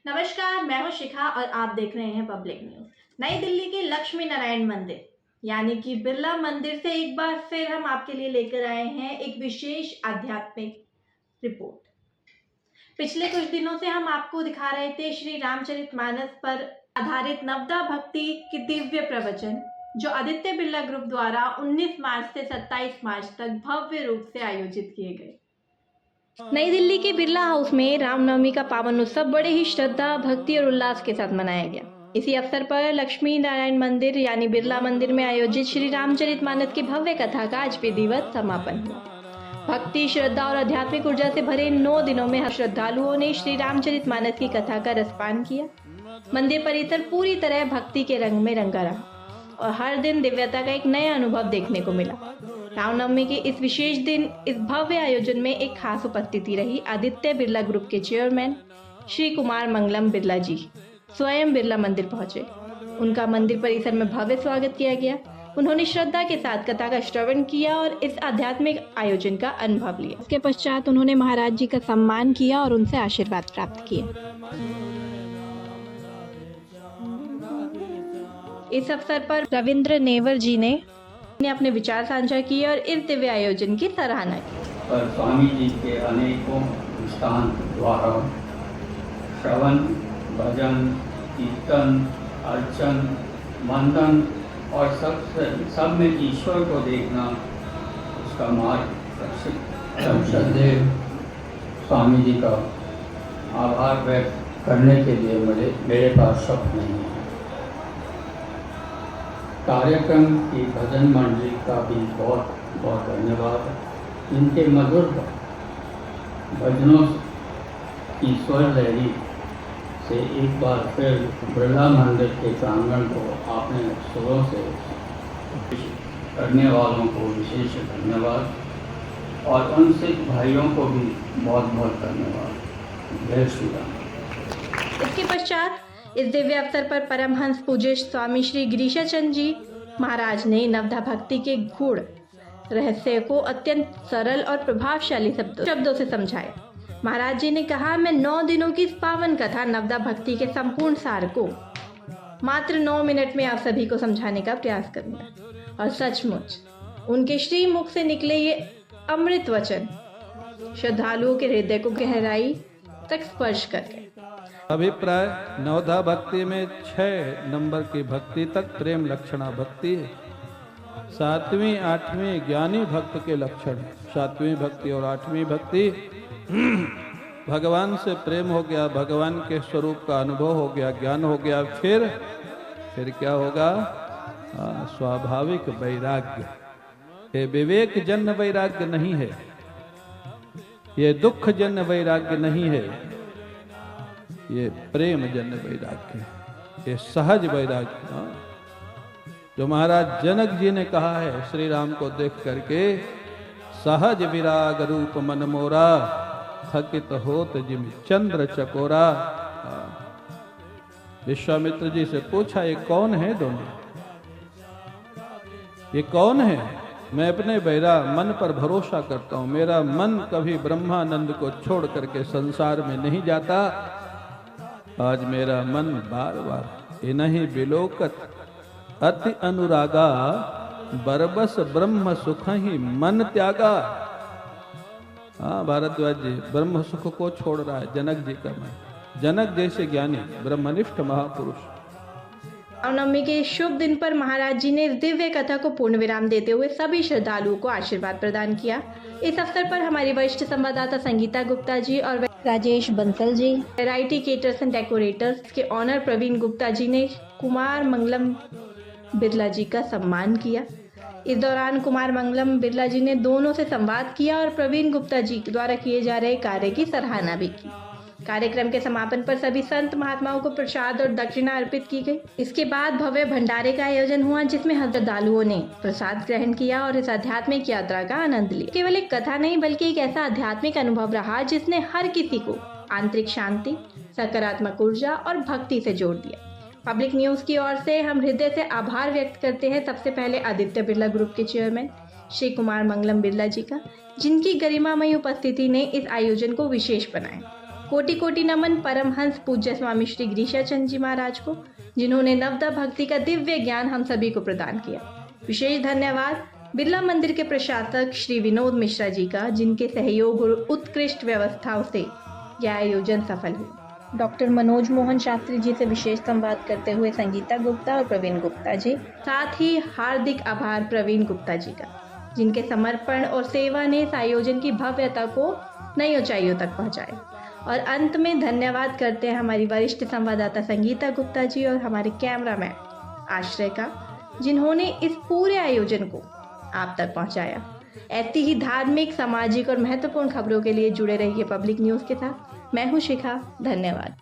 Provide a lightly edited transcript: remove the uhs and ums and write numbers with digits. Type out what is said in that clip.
नमस्कार, मैं हूं शिखा और आप देख रहे हैं पब्लिक न्यूज। नई दिल्ली के लक्ष्मी नारायण मंदिर यानी कि बिरला मंदिर से एक बार फिर हम आपके लिए लेकर आए हैं एक विशेष आध्यात्मिक रिपोर्ट। पिछले कुछ दिनों से हम आपको दिखा रहे थे श्री रामचरितमानस पर आधारित नवदा भक्ति के दिव्य प्रवचन, जो आदित्य बिरला ग्रुप द्वारा 19 मार्च से 27 मार्च तक भव्य रूप से आयोजित किए गए। नई दिल्ली के बिरला हाउस में रामनवमी का पावन उत्सव बड़े ही श्रद्धा, भक्ति और उल्लास के साथ मनाया गया। इसी अवसर पर लक्ष्मी नारायण मंदिर यानी बिरला मंदिर में आयोजित श्री रामचरितमानस की भव्य कथा का आज विधिवत समापन हुआ। भक्ति, श्रद्धा और आध्यात्मिक ऊर्जा से भरे 9 दिनों में श्रद्धालुओं ने श्री रामचरितमानस की कथा का रसपान किया। मंदिर परिसर पूरी तरह भक्ति के रंग में रंगा रहा और हर दिन दिव्यता का एक नया अनुभव देखने को मिला। रामनवमी के इस विशेष दिन इस भव्य आयोजन में एक खास उपस्थिति रही। आदित्य बिरला ग्रुप के चेयरमैन श्री कुमार मंगलम बिरला जी स्वयं बिरला मंदिर पहुंचे। उनका मंदिर परिसर में भव्य स्वागत किया गया। उन्होंने श्रद्धा के साथ कथा का श्रवण किया और इस आध्यात्मिक आयोजन का अनुभव लिया। इसके पश्चात उन्होंने महाराज जी का सम्मान किया और उनसे आशीर्वाद प्राप्त किया। इस अवसर पर रविंद्र नेवर जी ने अपने विचार साझा किए और इस दिव्य आयोजन की सराहना की। पर स्वामी जी के अनेकों दृष्टांत द्वारा श्रवण, भजन, कीर्तन, अर्चन, मंदन और सब में ईश्वर को देखना, उसका मार्ग श्रद्धेय स्वामी जी का आभार व्यक्त करने के लिए मेरे पास शब्द नहीं है। कार्यक्रम की भजन मंडली का भी बहुत बहुत धन्यवाद। इनके मधुर भजनों की स्वर लहरी से एक बार फिर बिरला मंदिर के प्रांगण को आपने सुरों से करने वालों को विशेष धन्यवाद और उन सिख भाइयों को भी बहुत बहुत धन्यवाद। जय श्री राम। इसके पश्चात इस दिव्य अवसर पर परमहंस पूज्य स्वामी श्री गिरीशाचंद जी महाराज ने नवदा भक्ति के गूढ़ रहस्य को अत्यंत सरल और प्रभावशाली शब्दों से समझाया। महाराज जी ने कहा, मैं 9 दिनों की इस पावन कथा नवदा भक्ति के संपूर्ण सार को मात्र 9 मिनट में आप सभी को समझाने का प्रयास करूंगा और सचमुच उनके श्री मुख से निकले ये अमृत वचन श्रद्धालुओं के हृदय को गहराई तक स्पर्श कर गए। अभिप्राय, नवदा भक्ति में 6 नंबर की भक्ति तक प्रेम लक्षणा भक्ति है। 7वीं 8वीं ज्ञानी भक्त के लक्षण। 7वीं भक्ति और 8वीं भक्ति भगवान से प्रेम हो गया, भगवान के स्वरूप का अनुभव हो गया, ज्ञान हो गया, फिर क्या होगा? स्वाभाविक वैराग्य। ये विवेक जन्य वैराग्य नहीं है, ये दुख जन्य वैराग्य नहीं है, ये प्रेम जन्य वैराग्य है, ये सहज वैराग्य। जो महाराज जनक जी ने कहा है श्री राम को देख करके, सहज विराग रूप मन मोरा, थकित होत जिम चंद्र चकोरा। विश्वामित्र जी से पूछा, ये कौन है दोनों? ये कौन है? मैं अपने बैरा मन पर भरोसा करता हूं, मेरा मन कभी ब्रह्मानंद को छोड़ करके संसार में नहीं जाता। आज मेरा मन बार बार इन्हीं बिलोकत अति अनुरागा, बरबस ब्रह्म सुख ही मन त्यागा। भारद्वाज जी ब्रह्म सुख को छोड़ रहा है जनक जी का मन। जनक जैसे ज्ञानी ब्रह्मनिष्ठ महापुरुष। रामनवमी के शुभ दिन पर महाराज जी ने इस दिव्य कथा को पूर्ण विराम देते हुए सभी श्रद्धालुओं को आशीर्वाद प्रदान किया। इस अवसर पर हमारी वरिष्ठ संवाददाता संगीता गुप्ता जी और Rajesh Bansal ji, variety caters and decorators के ऑनर प्रवीण गुप्ता जी ने कुमार मंगलम बिरला जी का सम्मान किया। इस दौरान कुमार मंगलम बिरला जी ने दोनों से संवाद किया और प्रवीण गुप्ता जी द्वारा किए जा रहे कार्य की सराहना भी की। कार्यक्रम के समापन पर सभी संत महात्माओं को प्रसाद और दक्षिणा अर्पित की गई। इसके बाद भव्य भंडारे का आयोजन हुआ, जिसमें श्रद्धालुओं ने प्रसाद ग्रहण किया और इस आध्यात्मिक यात्रा का आनंद लिया। केवल एक कथा नहीं बल्कि एक ऐसा आध्यात्मिक अनुभव रहा जिसने हर किसी को आंतरिक शांति, सकारात्मक ऊर्जा और भक्ति से जोड़ दिया। पब्लिक न्यूज की ओर से हम हृदय से आभार व्यक्त करते हैं सबसे पहले आदित्य बिरला ग्रुप के चेयरमैन श्री कुमार मंगलम बिरला जी का, जिनकी गरिमामयी उपस्थिति ने इस आयोजन को विशेष बनाया। कोटि कोटि नमन परमहंस पूज्य स्वामी श्री गिरीशाचंद जी महाराज को, जिन्होंने नवदा भक्ति का दिव्य ज्ञान हम सभी को प्रदान किया। विशेष धन्यवाद बिरला मंदिर के प्रशासक श्री विनोद मिश्रा जी का, जिनके सहयोग और उत्कृष्ट व्यवस्थाओं से यह आयोजन सफल हुआ। डॉक्टर मनोज मोहन शास्त्री जी से विशेष संवाद करते हुए संगीता गुप्ता और प्रवीण गुप्ता जी, साथ ही हार्दिक आभार प्रवीण गुप्ता जी का, जिनके समर्पण और सेवा ने इस आयोजन की भव्यता को नई ऊंचाइयों तक पहुंचाया। और अंत में धन्यवाद करते हैं हमारी वरिष्ठ संवाददाता संगीता गुप्ता जी और हमारे कैमरामैन आश्रय का, जिन्होंने इस पूरे आयोजन को आप तक पहुंचाया। ऐसी ही धार्मिक, सामाजिक और महत्वपूर्ण खबरों के लिए जुड़े रहिए पब्लिक न्यूज़ के साथ। मैं हूं शिखा, धन्यवाद।